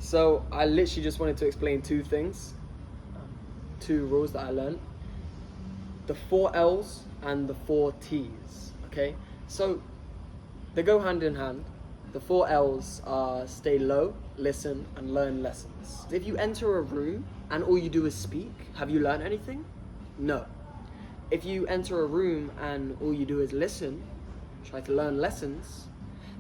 So I literally just wanted to explain two things, two rules that I learned. The 4 L's and the 4 T's, okay? So they go hand in hand. The 4 L's are stay low, listen, and learn lessons. If you enter a room and all you do is speak, have you learned anything? No. If you enter a room and all you do is listen, try to learn lessons,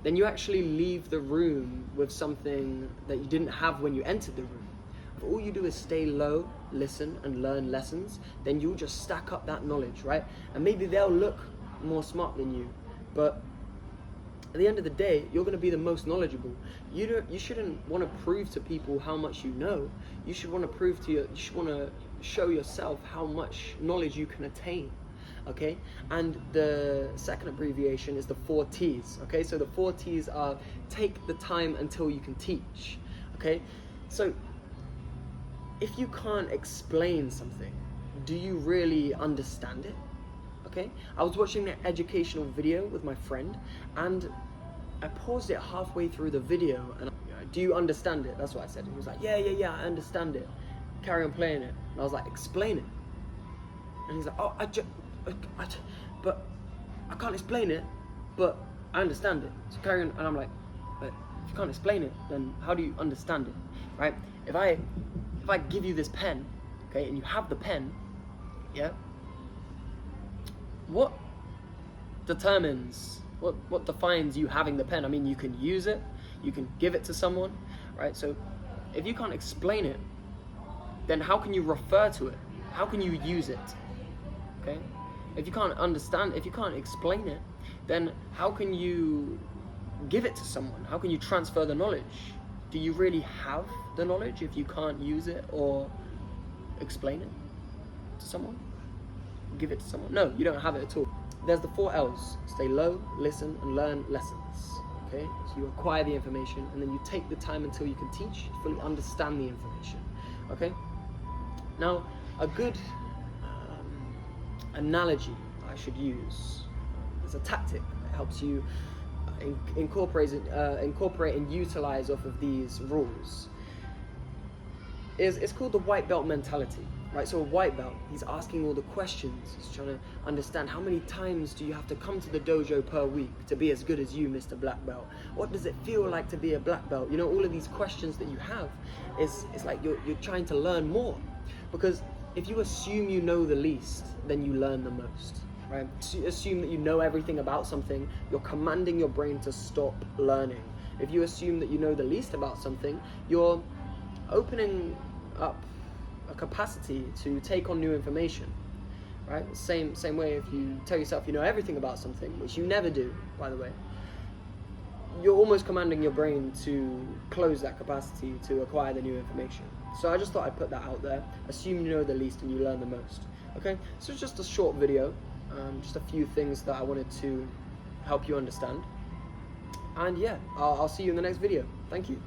then you actually leave the room with something that you didn't have when you entered the room. If all you do is stay low, listen, and learn lessons, then you'll just stack up that knowledge, right? And maybe they'll look more smart than you, but at the end of the day, you're going to be the most knowledgeable. You shouldn't want to prove to people how much you know. You should want to show yourself how much knowledge you can attain. Okay, and the second abbreviation is the 4 T's. Okay, so the 4 T's are take the time until you can teach. Okay, so if you can't explain something, do you really understand it? Okay, I was watching an educational video with my friend, and I paused it halfway through the video, and do you understand it? That's what I said. He was like, yeah, I understand it. Carry on playing it. And I was like, explain it. And he's like, oh, but I can't explain it, but I understand it. So carry on. And I'm like, but if you can't explain it, then how do you understand it, right? If I give you this pen, okay, and you have the pen, yeah, what determines, what defines you having the pen? I mean, you can use it, you can give it to someone, right? So if you can't explain it, then how can you refer to it? How can you use it? Okay? If you can't understand, if you can't explain it, then how can you give it to someone? How can you transfer the knowledge? Do you really have the knowledge if you can't use it or explain it to someone? Give it to someone? No, you don't have it at all. There's the 4 L's. Stay low, listen, and learn lessons. Okay? So you acquire the information, and then you take the time until you can teach, to fully understand the information. Okay? Now, a good analogy I should use is a tactic that helps you incorporate and utilize off of these rules. It's called the white belt mentality, right? So a white belt, he's asking all the questions. He's trying to understand how many times do you have to come to the dojo per week to be as good as you, Mr. Black Belt? What does it feel like to be a black belt? You know, all of these questions that you have is like you're trying to learn more, because if you assume you know the least, then you learn the most, right? So you assume that you know everything about something, you're commanding your brain to stop learning. If you assume that you know the least about something, you're opening up a capacity to take on new information, right? Same way, if you tell yourself you know everything about something, which you never do, by the way, you're almost commanding your brain to close that capacity to acquire the new information. So I just thought I'd put that out there. Assume you know the least and you learn the most. Okay, so it's just a short video, just a few things that I wanted to help you understand. And yeah, I'll see you in the next video. Thank you.